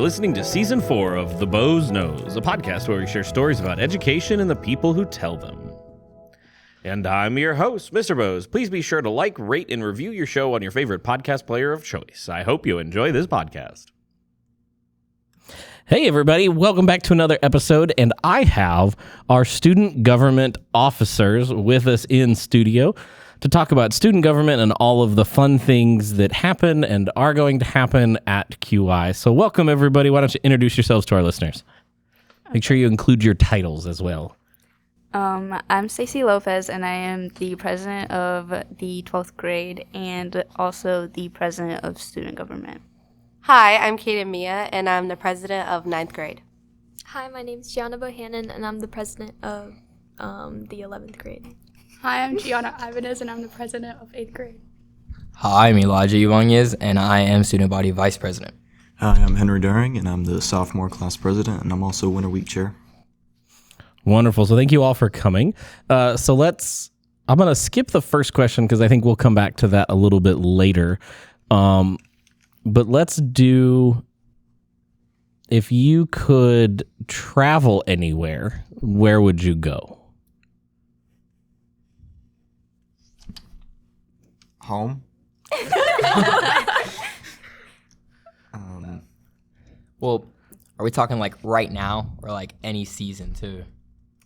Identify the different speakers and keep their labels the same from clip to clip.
Speaker 1: listening to Season 4 of The Bo's Nose, a podcast where we share stories about education and the people who tell them. And I'm your host, Mr. Bose. Please be sure to like, rate, and review your show on your favorite podcast player of choice. I hope you enjoy this podcast. Hey, everybody. Welcome back to another episode, and I have our student government officers with us in studio to talk about student government and all of the fun things that happen and are going to happen at QI. So welcome, everybody. Why don't you introduce yourselves to our listeners? Make sure you include your titles as well.
Speaker 2: I'm Stacey Lopez, and I am the president of the 12th grade and also the president of student government.
Speaker 3: Hi, I'm Kaden Mia, and I'm the president of 9th grade.
Speaker 4: Hi, my name's Gianna Bohannon, and I'm the president of the 11th grade.
Speaker 5: Hi, I'm Gianna Ibanez, and I'm the president of 8th grade.
Speaker 6: Hi, I'm Elijah Ibanez, and I am student body vice president.
Speaker 7: Hi, I'm Henry During, and I'm the sophomore class president, and I'm also Winter Week chair.
Speaker 1: Wonderful. So thank you all for coming. I'm going to skip the first question because I think we'll come back to that a little bit later. But let's do, if you could travel anywhere, where would you go?
Speaker 7: Home?
Speaker 6: Well, are we talking like right now or like any season too?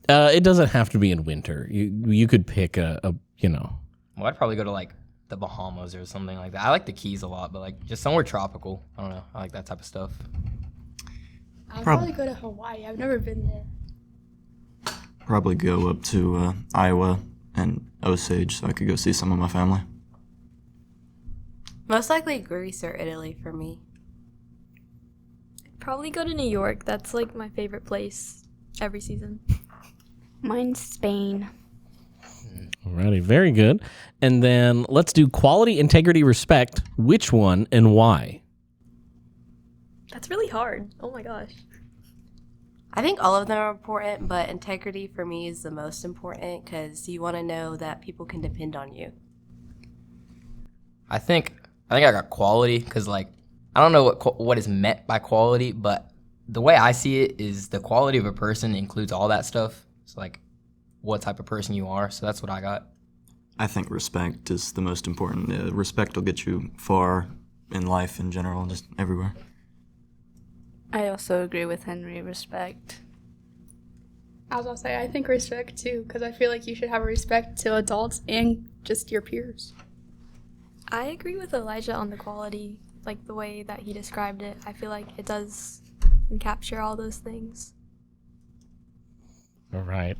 Speaker 1: It doesn't have to be in winter. You could pick a.
Speaker 6: Well, I'd probably go to like the Bahamas or something like that. I like the Keys a lot, but like just somewhere tropical. I don't know. I like that type of stuff.
Speaker 5: I'll probably go to Hawaii. I've never been there.
Speaker 7: Probably go up to Iowa and Osage so I could go see some of my family.
Speaker 3: Most likely Greece or Italy for me.
Speaker 4: Probably go to New York. That's like my favorite place every season.
Speaker 2: Mine's Spain.
Speaker 1: Alrighty, very good. And then let's do quality, integrity, respect. Which one and why?
Speaker 4: That's really hard. Oh my gosh.
Speaker 3: I think all of them are important, but integrity for me is the most important because you want to know that people can depend on you.
Speaker 6: I think I got quality because like I don't know what is meant by quality, but the way I see it is the quality of a person includes all that stuff. It's like what type of person you are. So that's what I got.
Speaker 7: I think respect is the most important. Respect will get you far in life in general, just everywhere.
Speaker 2: I also agree with Henry. Respect.
Speaker 5: I was going to say, I think respect too, because I feel like you should have respect to adults and just your peers.
Speaker 4: I agree with Elijah on the quality, like the way that he described it. I feel like it does capture all those things.
Speaker 1: All right.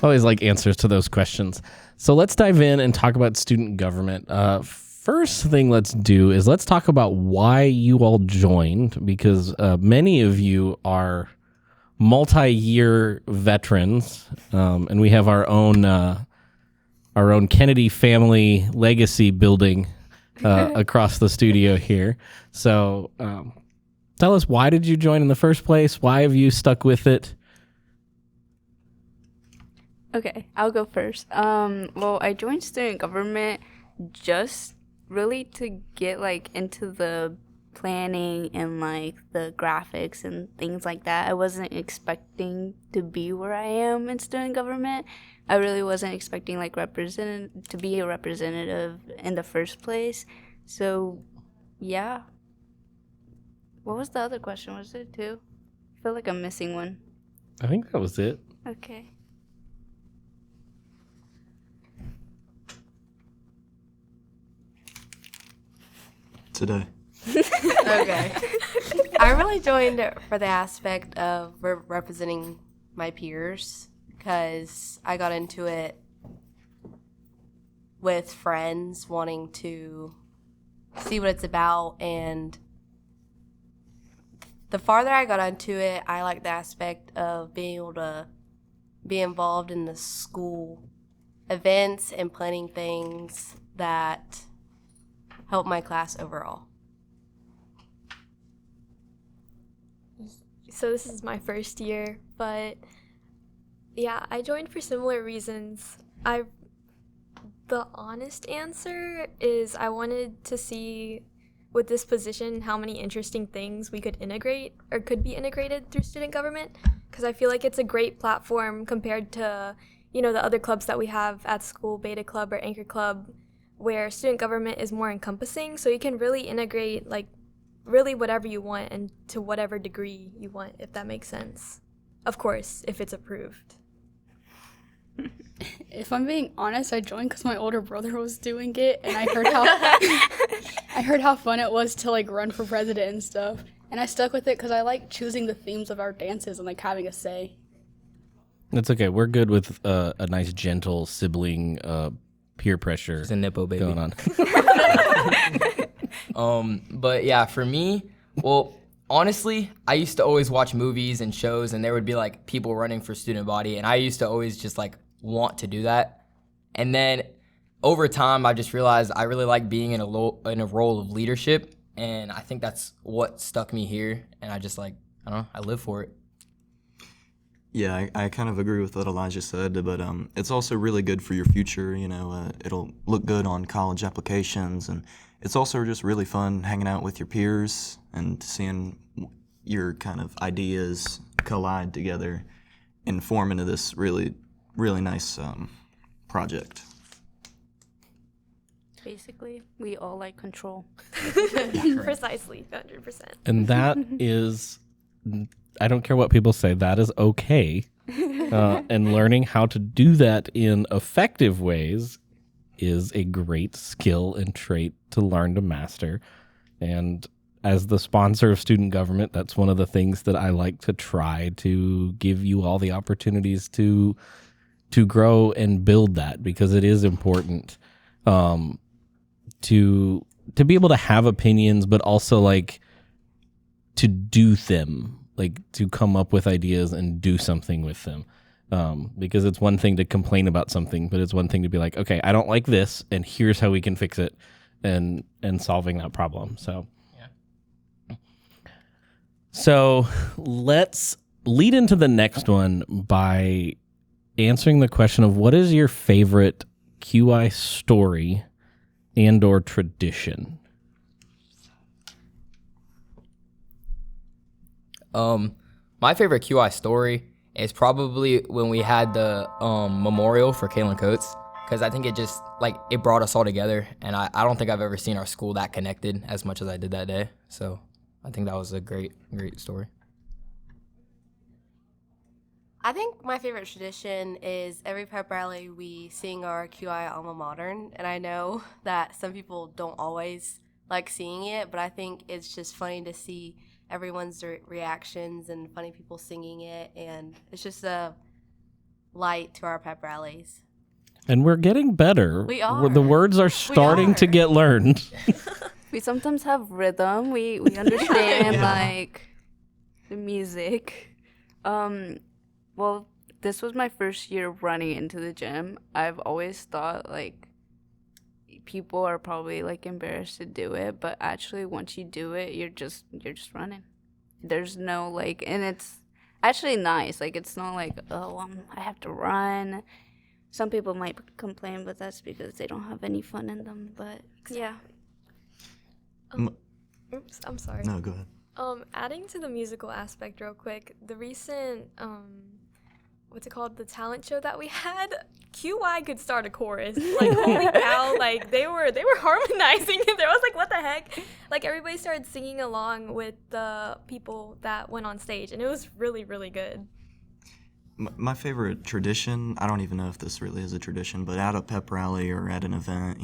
Speaker 1: Always like answers to those questions. So let's dive in and talk about student government. First thing let's do is let's talk about why you all joined, because many of you are multi-year veterans, and we have our own Kennedy family legacy building across the studio here. So tell us, why did you join in the first place? Why have you stuck with it?
Speaker 2: Okay, I'll go first. Well, I joined student government just really to get like into the planning and like the graphics and things like that. I wasn't expecting to be where I am in student government. I really wasn't expecting like to be a representative in the first place. So, yeah. What was the other question? Was it two? I feel like I'm missing one.
Speaker 1: I think that was it.
Speaker 2: Okay.
Speaker 7: Today.
Speaker 3: Okay. I really joined for the aspect of representing my peers because I got into it with friends wanting to see what it's about, and the farther I got into it, I like the aspect of being able to be involved in the school events and planning things that help my class overall.
Speaker 4: So this is my first year, but yeah, I joined for similar reasons. The honest answer is I wanted to see with this position how many interesting things we could integrate or could be integrated through student government, because I feel like it's a great platform compared to, the other clubs that we have at school, Beta Club or Anchor Club, where student government is more encompassing, so you can really integrate like really whatever you want and to whatever degree you want, if that makes sense. Of course, if it's approved.
Speaker 5: If I'm being honest, I joined because my older brother was doing it, and I heard how I heard how fun it was to like run for president and stuff, and I stuck with it because I like choosing the themes of our dances and like having a say.
Speaker 1: It's okay. We're good with a nice, gentle sibling peer pressure.
Speaker 6: It's a nippo baby
Speaker 1: going on.
Speaker 6: But yeah, for me, well, honestly, I used to always watch movies and shows, and there would be like people running for student body, and I used to always just like want to do that. And then over time, I just realized I really like being in a role of leadership, and I think that's what stuck me here. And I just like, I don't know, I live for it.
Speaker 7: Yeah, I kind of agree with what Elijah said, but it's also really good for your future. It'll look good on college applications, and it's also just really fun hanging out with your peers and seeing your kind of ideas collide together and form into this really, really nice project.
Speaker 2: Basically, we all like control.
Speaker 4: Precisely, 100%.
Speaker 1: And that is, I don't care what people say, that is okay. And learning how to do that in effective ways is a great skill and trait to learn to master. And as the sponsor of student government, that's one of the things that I like to try to give you all the opportunities to grow and build that, because it is important to be able to have opinions, but also like to do them, like to come up with ideas and do something with them. Because it's one thing to complain about something, but it's one thing to be like, okay, I don't like this, and here's how we can fix it, and solving that problem. So let's lead into the next one by answering the question of what is your favorite QI story and or tradition?
Speaker 6: My favorite QI story is probably when we had the memorial for Kaylin Coates, because I think it just it brought us all together, and I don't think I've ever seen our school that connected as much as I did that day. So I think that was a great story.
Speaker 3: I think my favorite tradition is every pep rally we sing our QI alma mater, and I know that some people don't always like seeing it, but I think it's just funny to see everyone's reactions and funny people singing it, and it's just a light to our pep rallies.
Speaker 1: And we're getting better.
Speaker 3: We are.
Speaker 1: The words are starting to get learned.
Speaker 2: We sometimes have rhythm. We understand like the music. Well, this was my first year running into the gym. I've always thought like people are probably like embarrassed to do it, but actually once you do it, you're just running. There's no like, and it's actually nice. Like it's not like, oh, I have to run. Some people might complain, but that's because they don't have any fun in them. But yeah.
Speaker 4: Oops, I'm sorry.
Speaker 7: No, go ahead.
Speaker 4: Adding to the musical aspect real quick, the recent what's it called, the talent show that we had, QI could start a chorus. Like holy cow, like they were harmonizing. There was like, what the heck? Like everybody started singing along with the people that went on stage, and it was really, really good.
Speaker 7: My favorite tradition, I don't even know if this really is a tradition, but at a pep rally or at an event,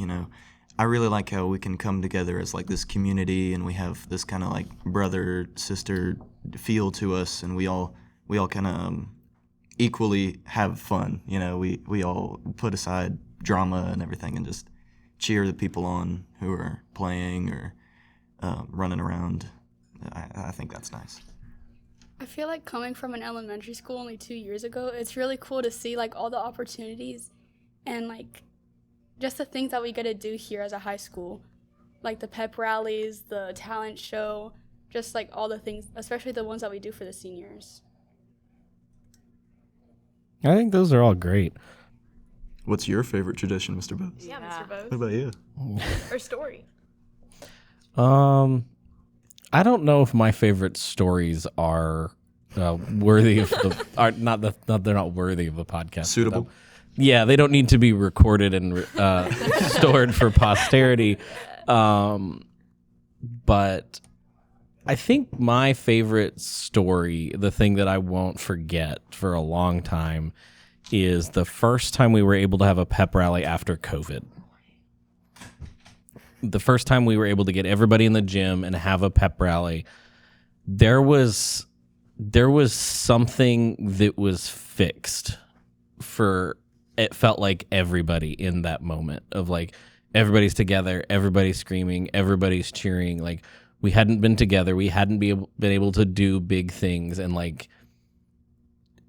Speaker 7: I really like how we can come together as like this community, and we have this kind of like brother sister feel to us, and we all kind of equally have fun. We all put aside drama and everything and just cheer the people on who are playing or running around. I think that's nice.
Speaker 5: I feel like coming from an elementary school only 2 years ago, it's really cool to see like all the opportunities and like just the things that we get to do here as a high school, like the pep rallies, the talent show, just like all the things, especially the ones that we do for the seniors.
Speaker 1: I think those are all great.
Speaker 7: What's your favorite tradition, Mr. Bose?
Speaker 4: Yeah, Mr. Bose.
Speaker 7: What about you?
Speaker 4: Or story.
Speaker 1: I don't know if my favorite stories are worthy of they're not worthy of a podcast.
Speaker 7: Suitable?
Speaker 1: Yeah, they don't need to be recorded and stored for posterity. But I think my favorite story, the thing that I won't forget for a long time, is the first time we were able to have a pep rally after COVID. The first time we were able to get everybody in the gym and have a pep rally, there was something that was fixed for, it felt like everybody in that moment of like, everybody's together, everybody's screaming, everybody's cheering. Like, we hadn't been together, we hadn't been able to do big things, and like,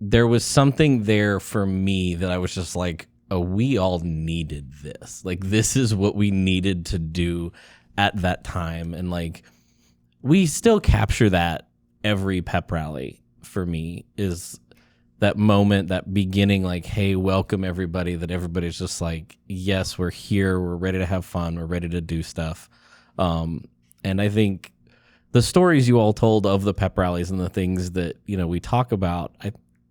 Speaker 1: there was something there for me that I was just like, oh, we all needed this. Like, this is what we needed to do at that time. And like, we still capture that every pep rally for me, is that moment, that beginning, like, hey, welcome everybody, that everybody's just like, yes, we're here, we're ready to have fun, we're ready to do stuff. And I think the stories you all told of the pep rallies and the things that, you know, we talk about,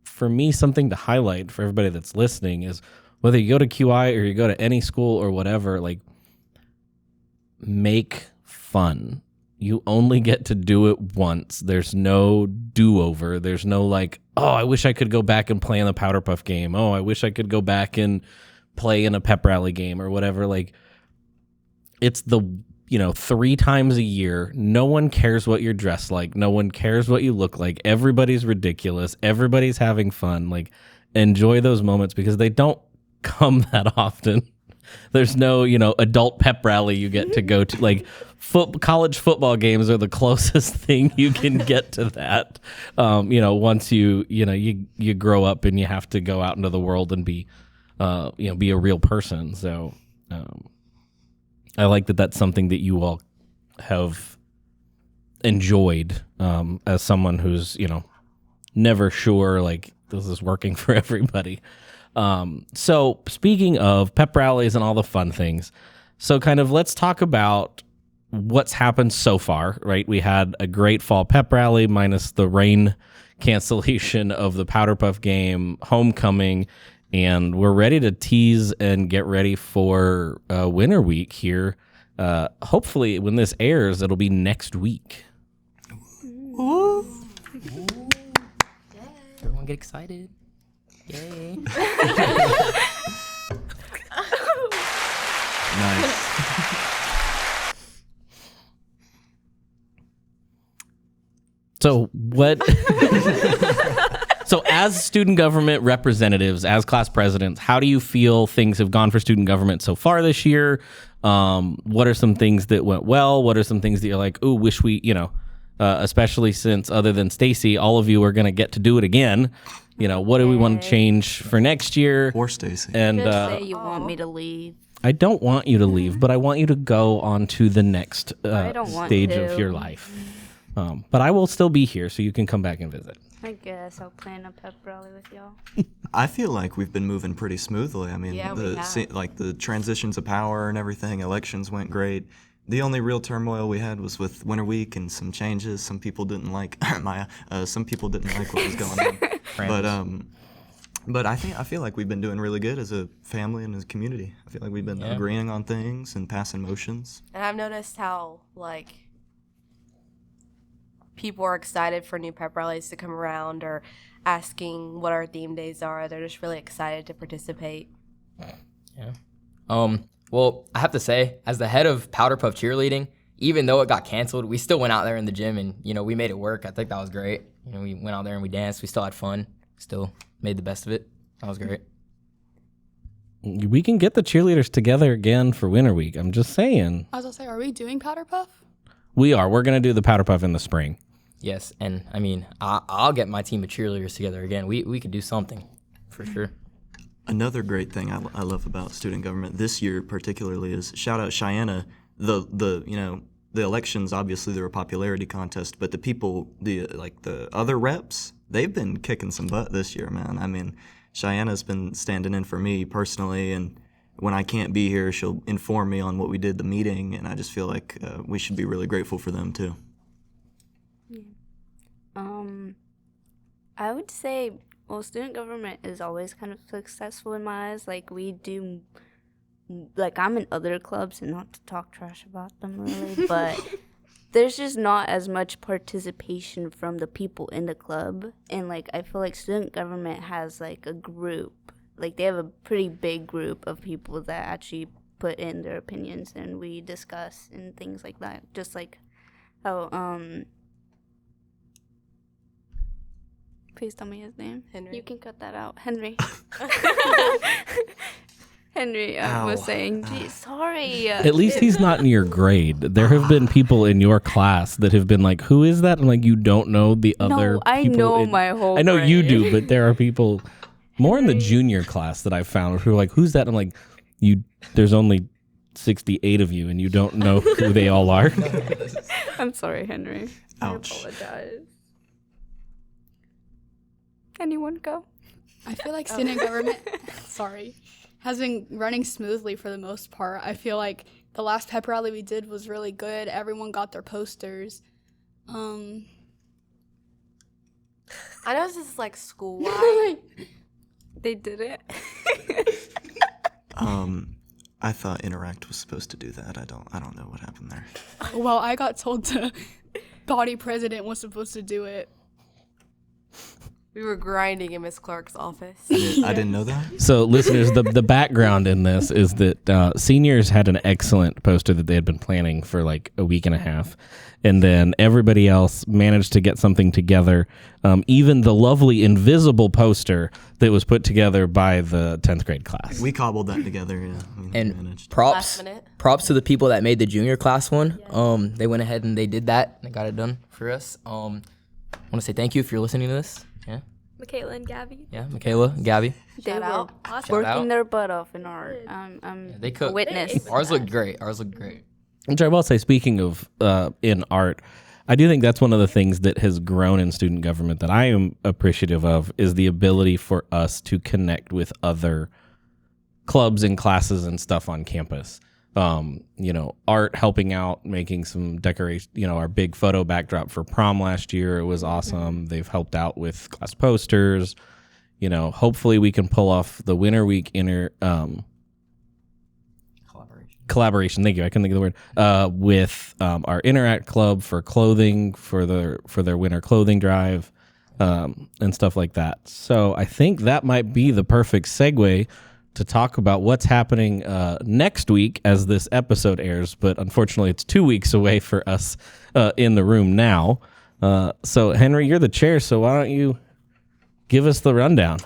Speaker 1: for me, something to highlight for everybody that's listening is, whether you go to QI or you go to any school or whatever, like, make fun. You only get to do it once. There's no do-over. There's no like, oh, I wish I could go back and play in the Powder Puff game. Oh, I wish I could go back and play in a pep rally game or whatever. Like, it's the, 3 times a year. No one cares what you're dressed like. No one cares what you look like. Everybody's ridiculous. Everybody's having fun. Like, enjoy those moments because they don't come that often. There's no, adult pep rally you get to go to. Like, college football games are the closest thing you can get to that. Once you grow up and you have to go out into the world and be a real person. So I like that that's something that you all have enjoyed as someone who's, never sure, like, this is working for everybody. So speaking of pep rallies and all the fun things, so kind of let's talk about what's happened so far, right? We had a great fall pep rally minus the rain cancellation of the Powder Puff game, homecoming, and we're ready to tease and get ready for Winter Week here. Hopefully when this airs, it'll be next week.
Speaker 6: Ooh. Everyone get excited. Yay.
Speaker 7: Nice.
Speaker 1: So what? So as student government representatives, as class presidents, how do you feel things have gone for student government so far this year? What are some things that went well? What are some things that you're like, ooh, wish we, especially since other than Stacy, all of you are going to get to do it again. What do we want to change for next year?
Speaker 7: Or Stacy.
Speaker 1: And
Speaker 2: Just say you want me to leave.
Speaker 1: I don't want you to leave, but I want you to go on to the next
Speaker 2: I don't want
Speaker 1: stage
Speaker 2: to.
Speaker 1: of your life. But I will still be here, so you can come back and visit.
Speaker 2: I guess I'll plan a pep rally with y'all.
Speaker 7: I feel like we've been moving pretty smoothly. I mean,
Speaker 3: Yeah, we have.
Speaker 7: like the transitions of power and everything, elections went great. The only real turmoil we had was with Winter Week and some changes. Some people didn't like some people didn't like what was going on. But I feel like we've been doing really good as a family and as a community. I feel like we've been agreeing on things and passing motions.
Speaker 3: And I've noticed how, like, people are excited for new pep rallies to come around or asking what our theme days are. They're just really excited to participate.
Speaker 6: Yeah. Well, I have to say, as the head of Powder Puff cheerleading, even though it got canceled, we still went out there in the gym and, we made it work. I think that was great. We went out there and we danced. We still had fun. Still made the best of it. That was great.
Speaker 1: We can get the cheerleaders together again for Winter Week. I'm just saying.
Speaker 5: I was gonna say, are we doing Powder Puff?
Speaker 1: We are. We're going to do the Powder Puff in the spring.
Speaker 6: Yes, and I mean, I'll get my team of cheerleaders together again. We could do something, for sure.
Speaker 7: Another great thing I love about student government this year particularly is shout out Cheyenne. The elections, obviously they're a popularity contest, but the people, the other reps, they've been kicking some butt this year, man. I mean, Cheyenne's been standing in for me personally, and when I can't be here, she'll inform me on what we did the meeting, and I just feel like we should be really grateful for them too.
Speaker 2: I would say, well, student government is always kind of successful in my eyes. Like, we do, like, I'm in other clubs, and not to talk trash about them really, but there's just not as much participation from the people in the club. And, like, I feel like student government has, like, a group. Like, they have a pretty big group of people that actually put in their opinions, and we discuss and things like that. Just like how, please tell me his name.
Speaker 3: Henry.
Speaker 2: You can cut that out. Henry. Henry was saying, gee, sorry.
Speaker 1: At least he's not in your grade. There have been people in your class that have been like, "Who is that?" I'm like, "You don't know the other."
Speaker 2: No, I
Speaker 1: people
Speaker 2: know
Speaker 1: in-"
Speaker 2: my whole
Speaker 1: I know you
Speaker 2: grade.
Speaker 1: do, but there are people more in the junior class that I've found who are like, "Who's that?" I'm like, "You." There's only 68 of you, and you don't know who they all are.
Speaker 2: I'm sorry, Henry.
Speaker 7: Ouch.
Speaker 2: I apologize. Anyone go?
Speaker 5: I feel like student government, sorry, has been running smoothly for the most part. I feel like the last pep rally we did was really good. Everyone got their posters.
Speaker 3: I know this is like school-wide.
Speaker 2: They did it.
Speaker 7: I thought Interact was supposed to do that. I don't know what happened there.
Speaker 5: Well, I got told the body president was supposed to do it.
Speaker 3: We were grinding in Miss Clark's office.
Speaker 7: I didn't know that.
Speaker 1: So, listeners, the background in this is that seniors had an excellent poster that they had been planning for like a week and a half. And then everybody else managed to get something together. Even the lovely invisible poster that was put together by the 10th grade class.
Speaker 7: We cobbled that together, yeah. We
Speaker 6: And
Speaker 7: managed.
Speaker 6: props
Speaker 3: Last minute.
Speaker 6: props to the people that made the junior class one. They went ahead and they did that. They got it done for us. I want to say thank you if you're listening to this. Yeah,
Speaker 4: Michaela and Gabby.
Speaker 6: yeah, Michaela, Gabby.
Speaker 2: They
Speaker 3: Shout
Speaker 2: were
Speaker 3: out.
Speaker 4: Awesome.
Speaker 6: Shout out.
Speaker 2: working their butt off in art. I'm
Speaker 6: They
Speaker 2: a
Speaker 6: cooked.
Speaker 2: witness.
Speaker 6: Ours looked great.
Speaker 1: Which I will say, speaking of in art, I do think that's one of the things that has grown in student government that I am appreciative of is the ability for us to connect with other clubs and classes and stuff on campus. Art helping out, making some decoration, our big photo backdrop for prom last year. It was awesome. They've helped out with class posters. Hopefully we can pull off the Winter Week collaboration. Thank you. I couldn't think of the word. With our Interact Club for clothing for their winter clothing drive, and stuff like that. So I think that might be the perfect segue to talk about what's happening next week as this episode airs. But unfortunately, it's 2 weeks away for us in the room now. So Henry, you're the chair. So why don't you give us the rundown?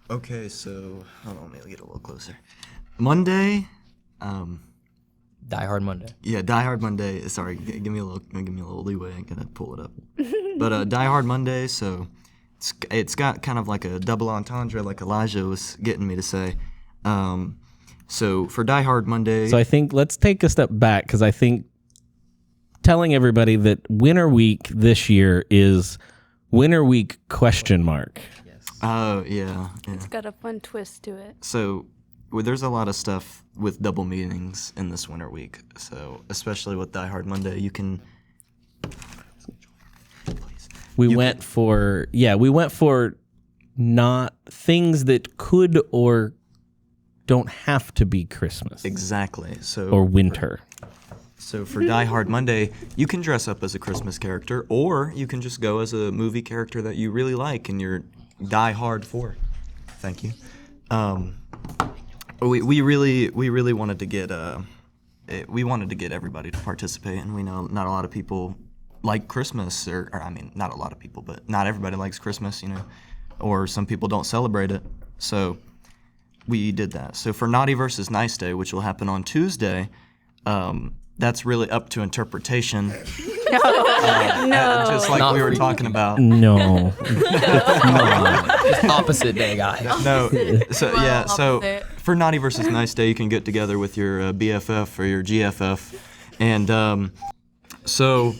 Speaker 7: Okay, so hold on, let me get a little closer. Monday.
Speaker 6: Die Hard Monday.
Speaker 7: Yeah, Die Hard Monday. Sorry, give me a little leeway. I gotta pull it up. But Die Hard Monday. So it's got kind of like a double entendre, like Elijah was getting me to say. So for Die Hard Monday.
Speaker 1: So I think let's take a step back because I think telling everybody that Winter Week this year is Winter Week ?
Speaker 7: Oh yeah.
Speaker 2: It's got a fun twist to it.
Speaker 7: So there's a lot of stuff with double meanings in this Winter Week. So especially with Die Hard Monday, you can.
Speaker 1: We went for not things that could or don't have to be Christmas
Speaker 7: Exactly. So
Speaker 1: or winter.
Speaker 7: So for Die Hard Monday, you can dress up as a Christmas character, or you can just go as a movie character that you really like and you're die hard for. Thank you. We really wanted to get everybody to participate, and we know not a lot of people like Christmas, or I mean, not a lot of people, but not everybody likes Christmas, or some people don't celebrate it. So we did that. So for Naughty versus Nice Day, which will happen on Tuesday, that's really up to interpretation.
Speaker 2: No.
Speaker 7: Just like
Speaker 6: Not
Speaker 7: we were
Speaker 6: for you.
Speaker 7: talking about.
Speaker 1: No.
Speaker 6: Opposite day, guy.
Speaker 7: No. So yeah. So
Speaker 3: opposite.
Speaker 7: for Naughty versus Nice Day, you can get together with your BFF or your GFF, and so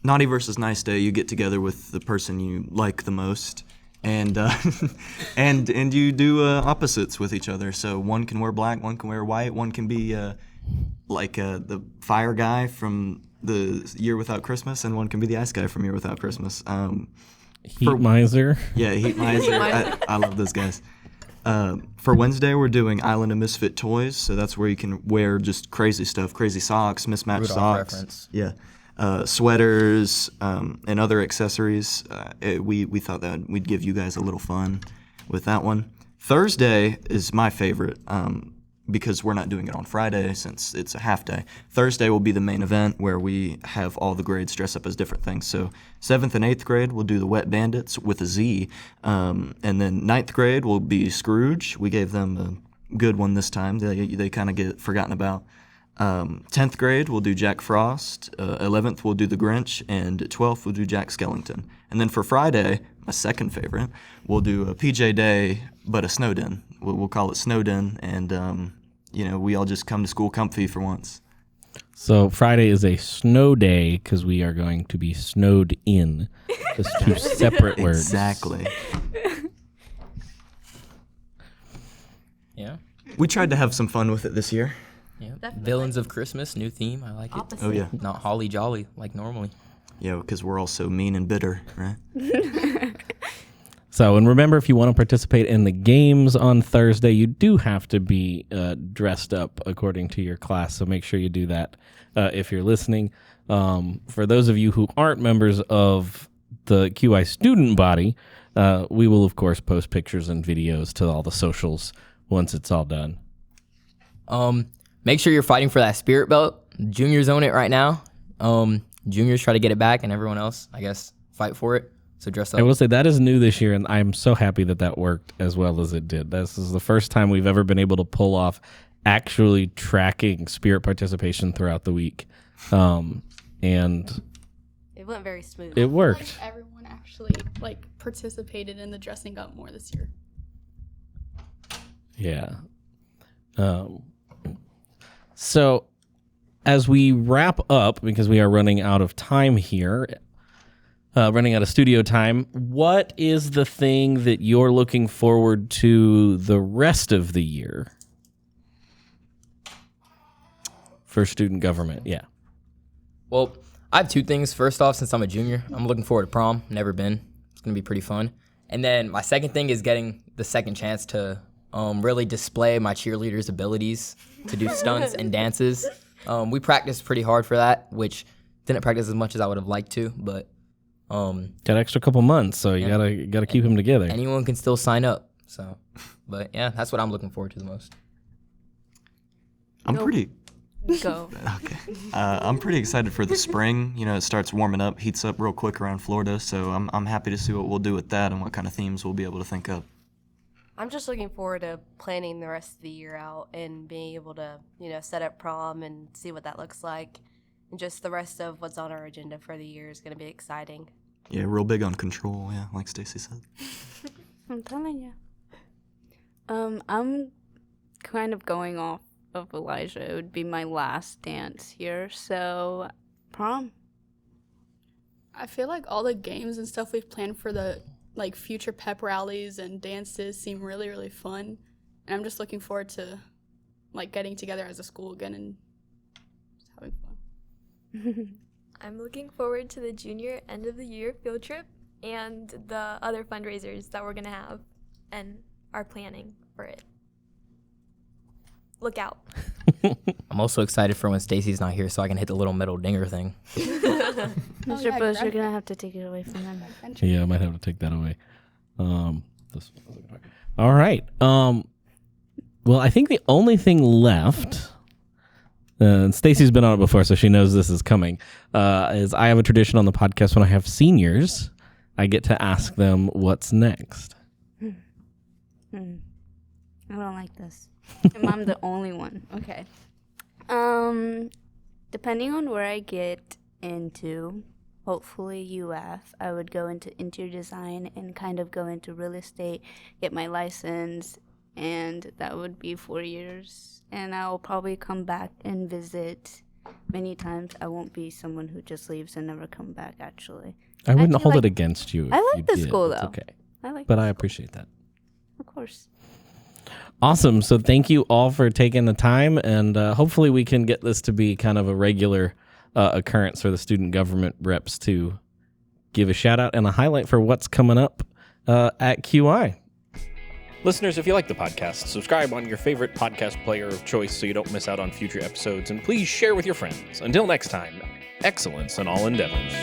Speaker 7: Naughty versus Nice Day, you get together with the person you like the most, and and you do opposites with each other. So one can wear black, one can wear white, one can be the fire guy from the Year Without Christmas, and one can be the ice guy from Year Without Christmas.
Speaker 1: Heat miser.
Speaker 7: Yeah, Heat Miser. I love those guys. For Wednesday, we're doing Island of Misfit Toys, so that's where you can wear just crazy stuff, crazy socks, mismatched
Speaker 6: Rudolph
Speaker 7: socks.
Speaker 6: reference.
Speaker 7: Yeah. Sweaters, and other accessories. We thought that we'd give you guys a little fun with that one. Thursday is my favorite because we're not doing it on Friday since it's a half day. Thursday will be the main event where we have all the grades dress up as different things. So 7th and 8th grade will do the Wet Bandits with a Z. And then 9th grade will be Scrooge. We gave them a good one this time. They kind of get forgotten about. 10th grade, we'll do Jack Frost. 11th, we'll do the Grinch. And 12th, we'll do Jack Skellington. And then for Friday, my second favorite, we'll do a PJ Day, but a Snowden. We'll call it Snowden. And, we all just come to school comfy for once.
Speaker 1: So Friday is a snow day because we are going to be snowed in. Just two separate words.
Speaker 7: Exactly.
Speaker 6: Yeah.
Speaker 7: We tried to have some fun with it this year.
Speaker 6: Yeah.
Speaker 3: Definitely.
Speaker 6: Villains of Christmas, new theme. I like it.
Speaker 3: Opposite.
Speaker 7: Oh, yeah.
Speaker 6: Not holly jolly like normally.
Speaker 7: Yeah, because we're all so mean and bitter, right?
Speaker 1: So, and remember, if you want to participate in the games on Thursday, you do have to be dressed up according to your class. So make sure you do that if you're listening. For those of you who aren't members of the QI student body, we will, of course, post pictures and videos to all the socials once it's all done.
Speaker 6: Make sure you're fighting for that spirit belt. Juniors own it right now. Juniors try to get it back, and everyone else, I guess, fight for it. So dress up.
Speaker 1: I will say that is new this year, and I'm so happy that worked as well as it did. This is the first time we've ever been able to pull off actually tracking spirit participation throughout the week. And
Speaker 3: It went very smooth.
Speaker 1: it worked.
Speaker 5: Like everyone actually participated in the dressing up more this year.
Speaker 1: Yeah. So as we wrap up, because we are running out of time here, running out of studio time, what is the thing that you're looking forward to the rest of the year for student government? Yeah.
Speaker 6: Well, I have two things. First off, since I'm a junior, I'm looking forward to prom. Never been. It's going to be pretty fun. And then my second thing is getting the second chance to really display my cheerleaders' abilities to do stunts and dances. We practiced pretty hard for that, which didn't practice as much as I would have liked to, but
Speaker 1: got an extra couple months, so you gotta keep them together.
Speaker 6: anyone can still sign up. So, but yeah, that's what I'm looking forward to the most.
Speaker 7: I'm pretty
Speaker 2: Go.
Speaker 7: okay. I'm pretty excited for the spring. It starts warming up, heats up real quick around Florida, so I'm happy to see what we'll do with that and what kind of themes we'll be able to think up.
Speaker 3: I'm just looking forward to planning the rest of the year out and being able to, set up prom and see what that looks like. And just the rest of what's on our agenda for the year is going to be exciting.
Speaker 7: Yeah, real big on control, yeah, like Stacy said.
Speaker 2: I'm telling you. I'm kind of going off of Elijah. It would be my last dance here, so prom.
Speaker 5: I feel like all the games and stuff we've planned for the future pep rallies and dances seem really, really fun. And I'm just looking forward to getting together as a school again and just having fun.
Speaker 4: I'm looking forward to the junior end of the year field trip and the other fundraisers that we're going to have and are planning for it. Look out.
Speaker 6: I'm also excited for when Stacy's not here so I can hit the little metal dinger thing.
Speaker 2: Mr. Bush, you're gonna have to take it away from them.
Speaker 1: Yeah, I might have to take that away. All right. Well, I think the only thing left, and Stacy's been on it before, so she knows this is coming, is I have a tradition on the podcast when I have seniors, I get to ask them what's next.
Speaker 2: I don't like this. And I'm the only one. Okay. Depending on where I get into, hopefully UF, I would go into interior design and kind of go into real estate, get my license, and that would be 4 years. And I'll probably come back and visit many times. I won't be someone who just leaves and never come back, actually.
Speaker 1: I wouldn't
Speaker 2: Actually,
Speaker 1: hold
Speaker 2: like-
Speaker 1: it against you. If
Speaker 2: I
Speaker 1: you
Speaker 2: like the
Speaker 1: did.
Speaker 2: school,
Speaker 1: It's
Speaker 2: though.
Speaker 1: Okay.
Speaker 2: I like
Speaker 1: but
Speaker 2: the
Speaker 1: I
Speaker 2: school,
Speaker 1: appreciate that.
Speaker 2: of course.
Speaker 1: Awesome. So thank you all for taking the time, and hopefully we can get this to be kind of a regular occurrence for the student government reps to give a shout out and a highlight for what's coming up at QI.
Speaker 8: Listeners, if you like the podcast, subscribe on your favorite podcast player of choice so you don't miss out on future episodes, and please share with your friends. Until next time, excellence in all endeavors.